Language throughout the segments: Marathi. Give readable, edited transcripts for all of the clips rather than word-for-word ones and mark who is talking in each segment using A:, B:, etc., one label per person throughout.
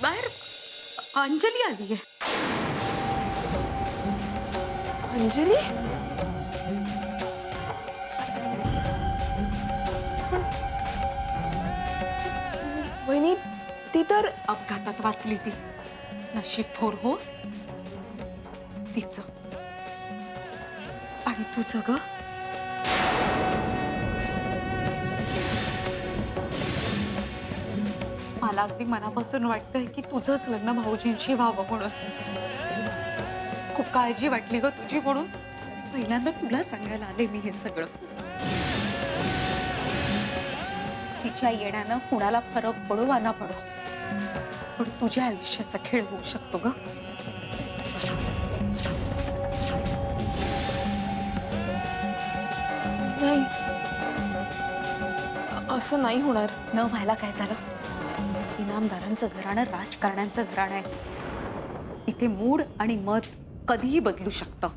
A: बाहेर अंजली आली आहे.
B: अंजली? वहिनी ती तर
A: अपघातात वाचली ती. नशीब थोर हो तिचं. आणि तुझं ग? मला अगदी मनापासून वाटतंय की तुझंच लग्न भाऊजींशी व्हावं म्हणून. खूप काळजी वाटली ग तुझी म्हणून पहिल्यांदा तुला सांगायला आले मी हे सगळं. तिच्या येण्यानं कुणाला फरक पडो वा ना पडो, पण तुझ्या आयुष्याचा खेळ होऊ शकतो ग.
B: नाही, असं नाही होणार.
A: न व्हायला काय झालं? इनामदारांचं घराणं राजकारण्यांचं घराणं आहे. इथे मूड आणि मत कधीही बदलू शकतं.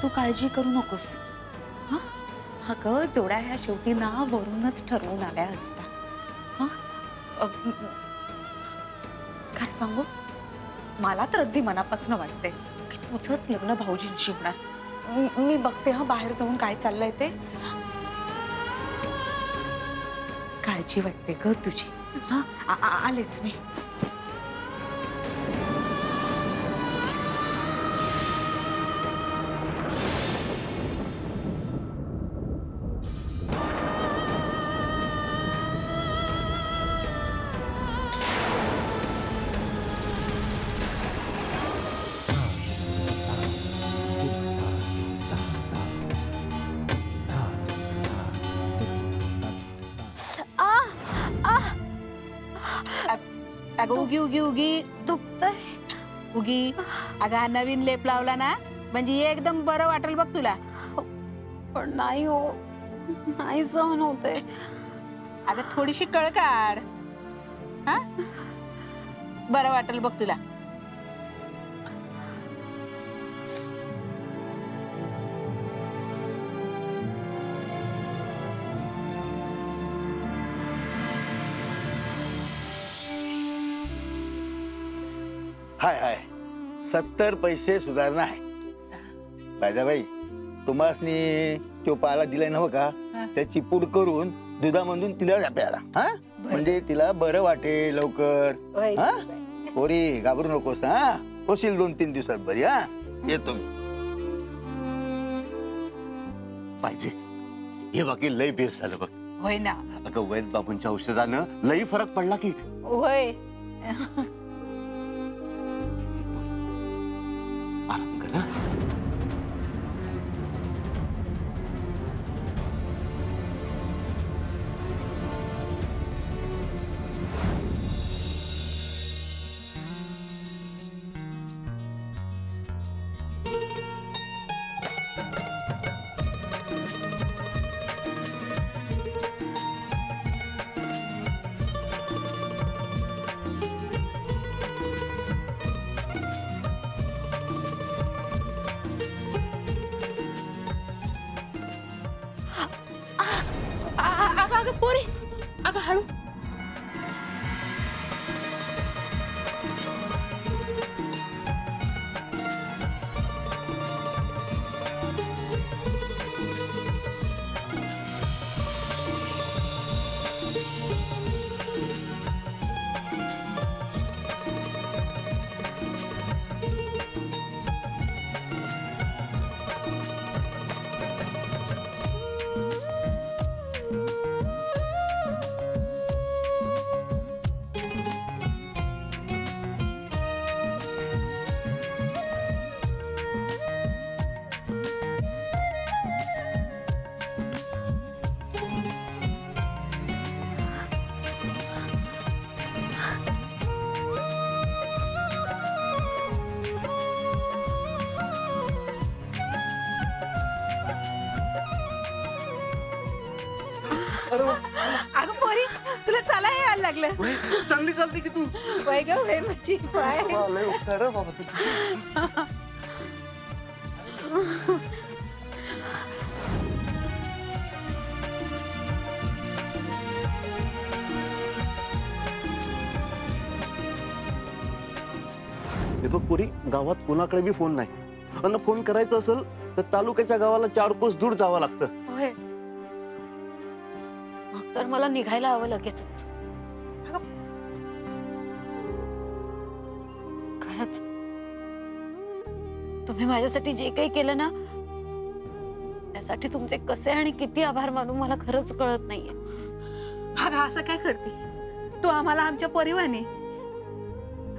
A: तू काळजी करू नकोस. हा अगं, जोड्या ह्या शेवटी ना वरूनच ठरवून आल्या असतात. काय सांगू, मला तर अगदी मनापासून वाटते की तुझंच लग्न भाऊजींशी होणार. मी बघते हा बाहेर जाऊन काय चाललंय ते. काळजी वाटते ग तुझी. हा आलेच मी.
C: अगं उगी उगी उगी
A: दुखतंय.
C: उगी अगं हा नवीन लेप लावला ना म्हणजे एकदम बरं वाटेल बघ तुला.
A: पण नाही हो, नाही सहन होते.
C: अगं थोडीशी कळ काढ. हा बरं वाटेल बघ तुला.
D: हाय हाय 70 पैसे सुधारणा आहे. बाई तुम्हासनी तो पाला दिलाय नव्ह का, त्याची पूड करून दुधामधून तिला प्यायला. हा म्हणजे तिला बरं वाटेल लवकर. हा पोरी घाबरू नकोस. हा होशील 2-3 दिवसात बरी. हा येतो मी. पाहिजे हे बाकी लय बेस झालं बघ.
C: होय ना.
D: अगं वैद बाबूंच्या औषधानं लई फरक पडला की.
C: होय.
D: आराम कर. हा
C: अगं अगं पोरी अगं हळू. अगं पोरी तुला चाला यायला लागलं.
D: चांगली चालते की तू.
C: वय ग वय माझी.
D: खरं बाबा
E: हे बघ पुरी, गावात कोणाकडे बी फोन नाही आणि फोन करायचा असेल तर तालुक्याच्या गावाला 4 कोस दूर जावं लागतं.
C: होय, मग तर मला निघायला हवं लगेचच. खरंच तुम्ही माझ्यासाठी जे काही केलं ना, त्यासाठी तुमचे कसे आणि किती आभार मानू मला खरंच कळत नाहीये.
F: अगं असं काय करते तू आम्हाला आमच्या परिवाराने?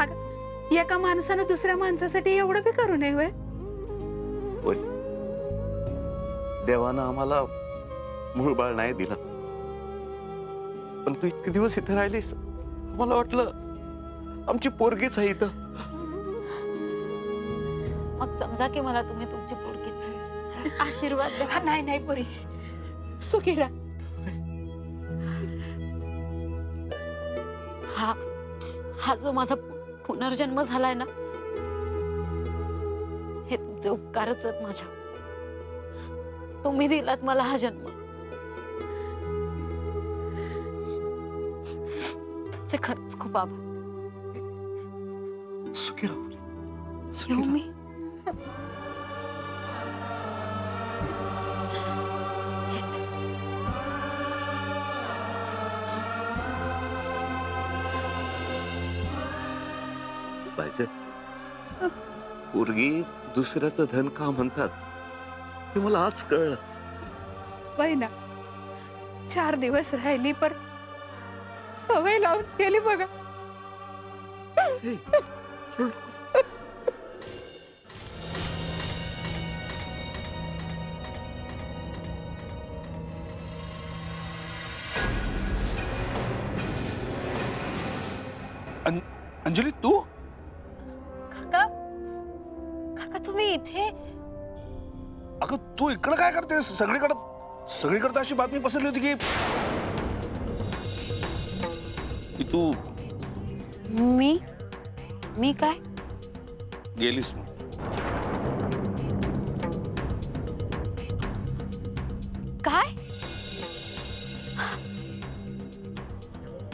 F: अगं एका माणसानं दुसऱ्या माणसासाठी एवढं बी करू नये होय?
E: होय, देवानं आम्हाला मूळबाळ नाही दिलं, पण तू इतके दिवस इथे राहिलीस, मला वाटलं आमची पोरगीच आहे इथं.
C: मग समजा की मला तुम्ही तुमची पोरगीच आशीर्वाद द्या.
F: हा, नाही नाही पोरी, सुखी राहा.
C: हा हा जो माझा पुनर्जन्म झालाय ना, हे तुमचे उपकारच आहेत माझ्या. तुम्ही दिलात मला हा जन्म. तुमचे खरंच खूप आभार.
E: सुखी राहू.
C: येऊ मी?
E: पाहिजे पोरगी दुसऱ्याचं धन का म्हणतात हे मला आज कळलं.
F: बहिणा 4 दिवस राहिली पर सवय लावून गेली बघा.
G: अंजली तू?
C: काका, काका तुम्ही इथे?
G: अगं तू इकडे काय करतेस? सगळीकडे तर अशी बातमी पसरली होती की तू
C: मी काय?
G: गेलीस मग.
C: काय?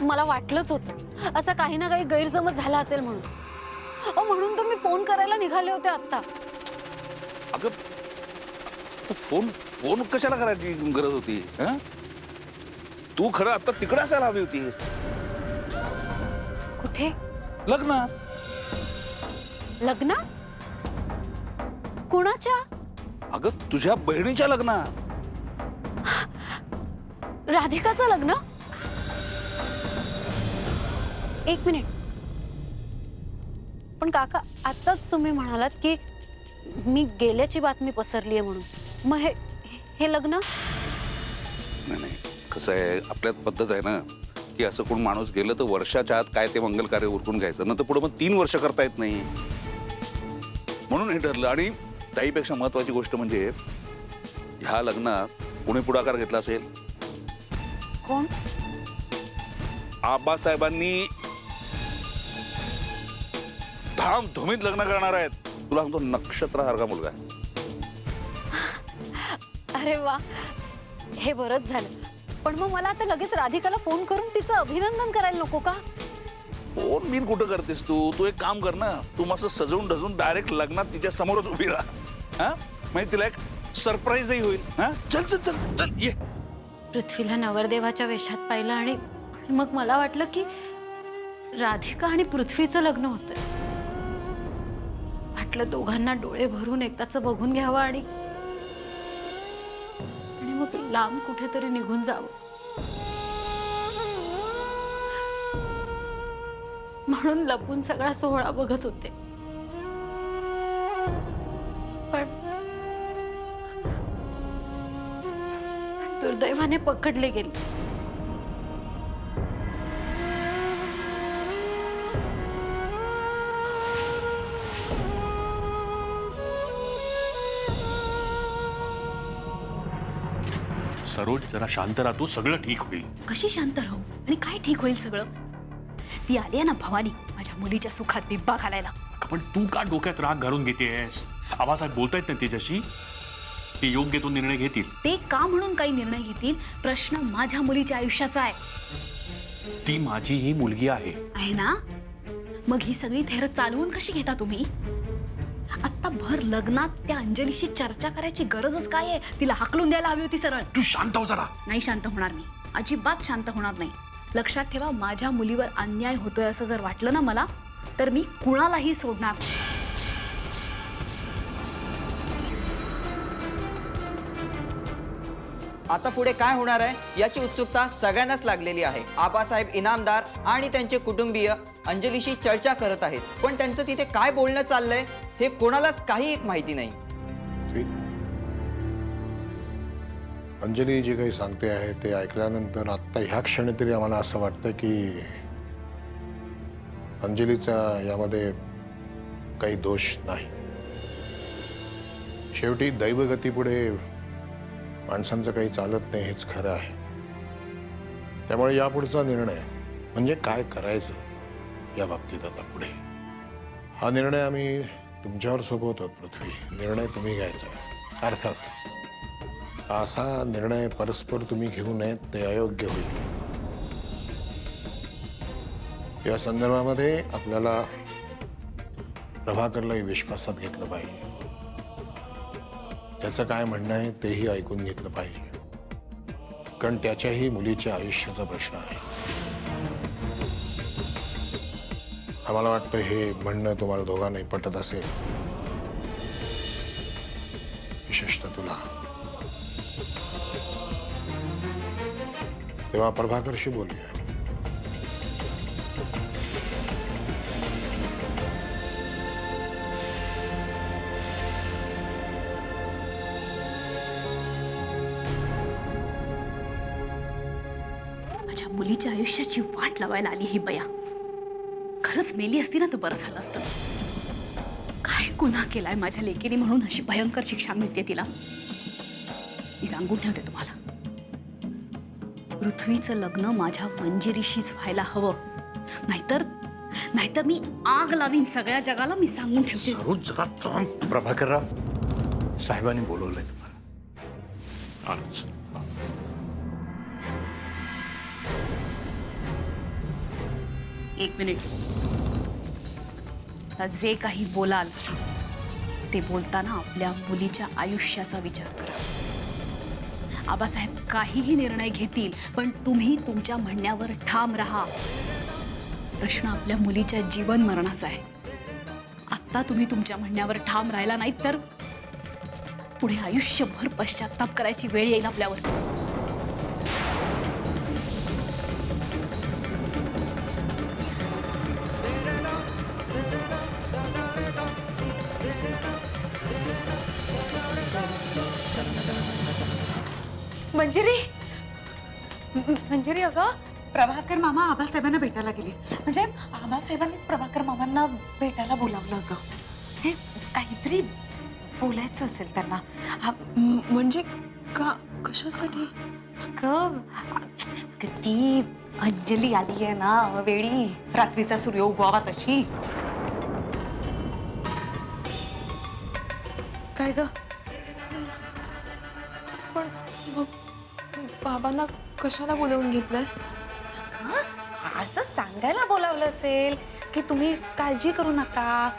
C: मला वाटलंच होतं असं काही ना काही गैरसमज झाला असेल म्हणून. म्हणून तुम्ही फोन करायला निघाले होते आता.
G: अगं फोन कशाला करायची गरज होती? हं? तू खरं आता तिकडे असायला हवी होतीस.
C: कुठे?
G: लग्नात.
C: लग्नात? कुणाच्या?
G: अगं तुझ्या बहिणीच्या लग्नात.
C: राधिकाचं लग्न? एक मिनिट, पण काका आताच तुम्ही म्हणालात की मी गेल्याची बातमी पसरली आहे म्हणून. मग हे लग्न?
G: नाही, कसं आहे, आपल्यात पद्धत आहे ना की असं कोण माणूस गेलं तर वर्षाच्या आत काय ते मंगल कार्य उरकून घ्यायचं, नंतर पुढे मग 3 वर्ष करता येत नाही, म्हणून हे ठरलं. आणि त्याहीपेक्षा महत्वाची गोष्ट म्हणजे ह्या लग्नात कोणी पुढाकार घेतला असेल?
C: कोण?
G: आबासाहेबांनी धामधुमीत लग्न करणार आहेत. तुला सांगतो, नक्षत्रासारखा मुलगा आहे.
C: अरे वा, हे बरंच झालं. पण मग मला आता लगेच राधिकाला फोन करून तिचं अभिनंदन करायला नको का?
G: फोन बिन कुठं करतेस तू एक काम कर ना, तू मस्त सजवून ढजून डायरेक्ट लग्नात तिच्या समोरच उभी राहा. हा, म्हणजे तिला एक सरप्राईजही होईल. हा, चल चल चल चल ये.
C: पृथ्वीला नवरदेवाच्या वेशात पाहिलं आणि मग मला वाटलं की राधिका आणि पृथ्वीचं लग्न होतंय. वाटलं दोघांना डोळे भरून एकदाच बघून घ्यावं आणि मग लांब कुठेतरी निघून जावं. म्हणून लपून सगळा सोहळा बघत होते. पण दुर्दैवाने पकडले गेले.
H: सरोज जरा शांत राहा, तू सगळं ठीक होईल.
I: कशी शांत राहू आणि काय ठीक होईल सगळं? ती आली आहे ना भवानी माझ्या मुलीच्या सुखात बिब्बा घालायला.
H: पण तू का डोक्यात राग घालून घेतेस? आबासाहेब बोलतायत ना तिच्याशी, ते योग्य तो निर्णय घेतील.
I: ते का म्हणून काही निर्णय घेतील? प्रश्न माझ्या मुलीच्या आयुष्याचा आहे.
H: ती माझी ही मुलगी आहे.
I: आहे ना? मग ही सगळी थेर चालवून कशी घेता तुम्ही? आता भर लग्नात त्या अंजलीशी चर्चा करायची गरजच काय आहे? तिला हाकलून द्यायला हवी होती सरळ.
H: तू शांत हो जरा.
I: नाही शांत होणार मी, अजिबात शांत होणार नाही. लक्षात ठेवा, माझ्या मुलीवर अन्याय होतोय असं जर वाटलं ना मला, तर मी कुणालाही सोडणार नाही.
J: आता पुढे काय होणार आहे याची उत्सुकता सगळ्यांनाच लागलेली आहे. आबासाहेब इनामदार आणि त्यांचे कुटुंबीय अंजलीशी चर्चा करत आहेत, पण त्यांचं तिथे काय बोलणं चाललंय हे कोणालाच काही एक माहिती नाही.
K: अंजली जे काही सांगते आहे ते ऐकल्यानंतर आत्ता ह्या क्षणी तरी आम्हाला असं वाटतं की अंजलीचा यामध्ये काही दोष नाही. शेवटी दैवगतीपुढे माणसांचं काही चालत नाही हेच खरं आहे. त्यामुळे यापुढचा निर्णय म्हणजे काय करायचं या बाबतीत आता पुढे, हा निर्णय आम्ही तुमच्यावर सोपवतो पृथ्वी. निर्णय तुम्ही घ्यायचा आहे. अर्थात असा निर्णय परस्पर तुम्ही घेऊ नयेत, ते अयोग्य होईल. या संदर्भामध्ये आपल्याला प्रभाकरलाही विश्वासात घेतलं पाहिजे. त्याचं काय म्हणणं आहे तेही ऐकून घेतलं पाहिजे, कारण त्याच्याही मुलीच्या आयुष्याचा प्रश्न आहे. आम्हाला वाटतं हे म्हणणं तुम्हाला दोघांनाही पटत असेल, विशेषतः तुला. तेव्हा प्रभाकरशी बोलूया.
I: माझ्या मुलीच्या आयुष्याची वाट लावायला आली ही बया. खरंच मेली असती ना तर बरं झालं असतं. काय गुन्हा केलाय माझ्या लेकीने म्हणून अशी भयंकर शिक्षा मिळते तिला. मी सांगून ठेवते तुम्हाला, पृथ्वीचं लग्न माझ्या मंजिरीशीच व्हायला हवं, नाहीतर मी आग लावीन सगळ्या जगाला. मी सांगून ठेवते.
H: सरोज जरा थांब.
L: प्रभाकरराव साहेबांनी बोलवलंय तुम्हाला.
H: आलोच.
I: एक मिनिट. आता जे काही बोलाल ते बोलताना आपल्या मुलीच्या आयुष्याचा विचार करा. आबासाहेब काहीही निर्णय घेतील, पण तुम्ही तुमच्या म्हणण्यावर ठाम राहा. प्रश्न आपल्या मुलीच्या जीवन मरणाचा आहे. आत्ता तुम्ही तुमच्या म्हणण्यावर ठाम राहिला नाहीत तर पुढे आयुष्यभर पश्चाताप करायची वेळ येईल आपल्यावर.
A: मंजिरी अगं, प्रभाकर मामा आबासाहेबांना भेटायला गेले. म्हणजे आबासाहेबांनीच प्रभाकर मामांना भेटायला बोलावलं अगं. हे काहीतरी बोलायचं असेल त्यांना.
B: म्हणजे का, कशासाठी?
A: अगं ती अंजली आली आहे ना वेळी, रात्रीचा सूर्य उगवावा तशी. काय ग?
B: पण मग बाबांना कशाला बोलवून घेतलंय?
A: असं सांगायला बोलावलं असेल की तुम्ही काळजी करू नका,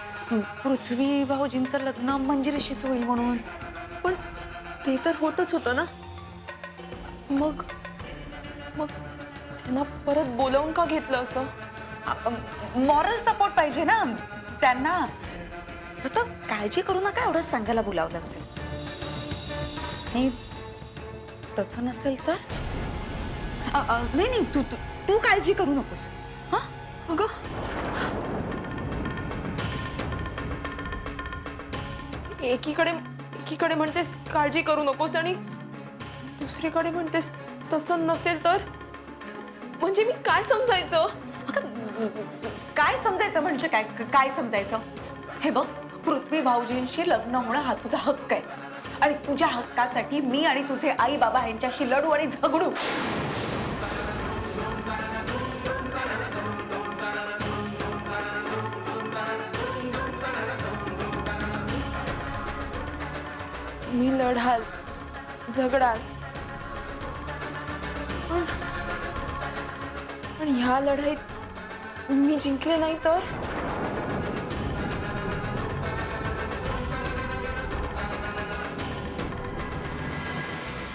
A: पृथ्वी भाऊजींचं लग्न मंजिरीशीच होईल म्हणून.
B: पण ते तर होतच होतं ना. मग त्यांना परत बोलावून का घेतलं असं?
A: मॉरल सपोर्ट पाहिजे ना त्यांना. फक्त काळजी करू नका एवढंच सांगायला बोलावलं असेल. नाही तसं नसेल तर नाही तू तू तू काळजी करू नकोस. हा
B: अगं, एकीकडे म्हणतेस काळजी करू नकोस आणि दुसरीकडे म्हणतेस तसं नसेल तर. म्हणजे मी काय समजायचं?
A: काय समजायचं म्हणजे काय? काय समजायचं? हे बघ, पृथ्वी भाऊजींशी लग्न होणं हा तुझा हक्क आहे आणि तुझ्या हक्कासाठी मी आणि तुझे आई बाबा यांच्याशी लढू आणि झगडू.
B: तुम्ही लढाल, झगडाल, पण ह्या लढाईत मी जिंकले नाही तर?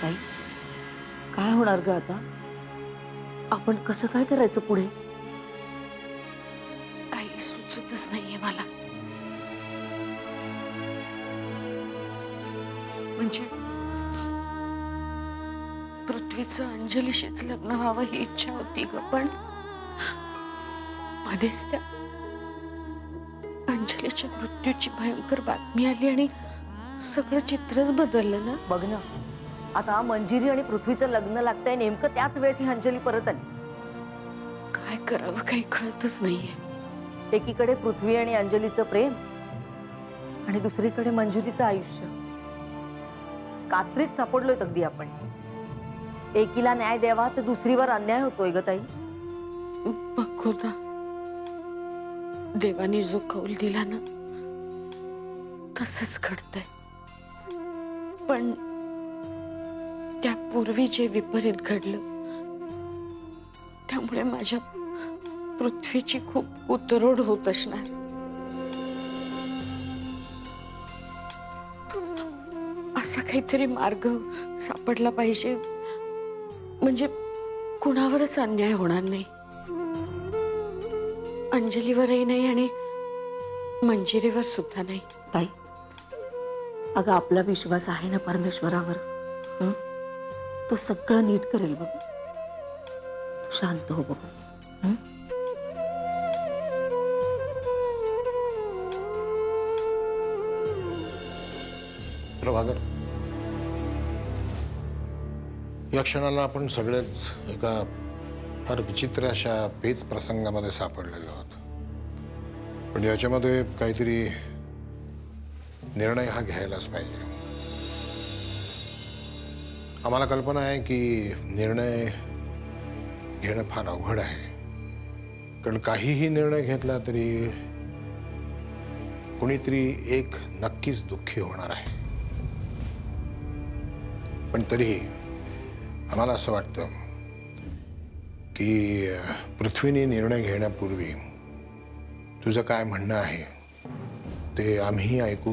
A: ताई, काय होणार ग आता? आपण कसं काय करायचं पुढे?
C: काही सुचतच नाहीये मला. म्हणजे पृथ्वीचं अंजलीशीच लग्न व्हावं ही इच्छा होती ग, पण मध्येच त्या अंजलीच्या मृत्यूची भयंकर बातमी आली आणि सगळं चित्रच बदललं ना.
A: बघ ना, आता मंजिरी आणि पृथ्वीचं लग्न लागतंय, नेमकं त्याच वेळेस ही अंजली परत आली.
C: काय करावं काही कळतच नाहीये.
A: एकीकडे पृथ्वी आणि अंजलीचं प्रेम आणि दुसरीकडे मंजुरीचं आयुष्य. कात्रीत सापडलोय अगदी आपण. एकीला न्याय द्यावा तर दुसरीवर अन्याय होतोय ग ताई.
C: बघोदा, देवाने जो कौल दिला ना तसंच घडतंय. पण त्यापूर्वी जे विपरीत घडलं त्यामुळे माझ्या पृथ्वीची खूप उतरवड होत असणार. असा काहीतरी मार्ग सापडला पाहिजे, म्हणजे कुणावरच अन्याय होणार नाही. अंजलीवरही नाही आणि मंजिरीवर सुद्धा नाही.
A: ताई, अगं आपला विश्वास आहे ना परमेश्वरावर. हं? तो सगळं नीट करेल बघ. तू शांत हो बघ. हं?
K: प्रभाकर, या क्षणाला आपण सगळेच एका फार विचित्र अशा पेच प्रसंगामध्ये सापडलेलो आहोत. पण याच्यामध्ये काहीतरी निर्णय हा घ्यायलाच पाहिजे. आम्हाला कल्पना आहे की निर्णय घेणं फार अवघड आहे, कारण काहीही निर्णय घेतला तरी कुणीतरी एक नक्कीच दुःखी होणार आहे. पण तरीही आम्हाला असं वाटतं की पृथ्वीने निर्णय घेण्यापूर्वी तुझं काय म्हणणं आहे ते आम्ही ऐकू,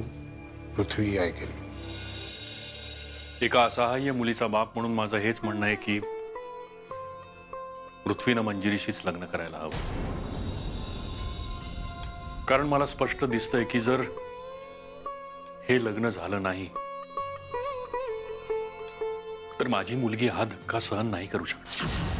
K: पृथ्वी ऐकेल.
H: एका असहाय्य मुलीचा बाप म्हणून माझं हेच म्हणणं आहे की पृथ्वीनं मंजिरीशीच लग्न करायला हवं. कारण मला स्पष्ट दिसतंय की जर हे लग्न झालं नाही तर माझी मुलगी हा धक्का सहन नाही करू शकत.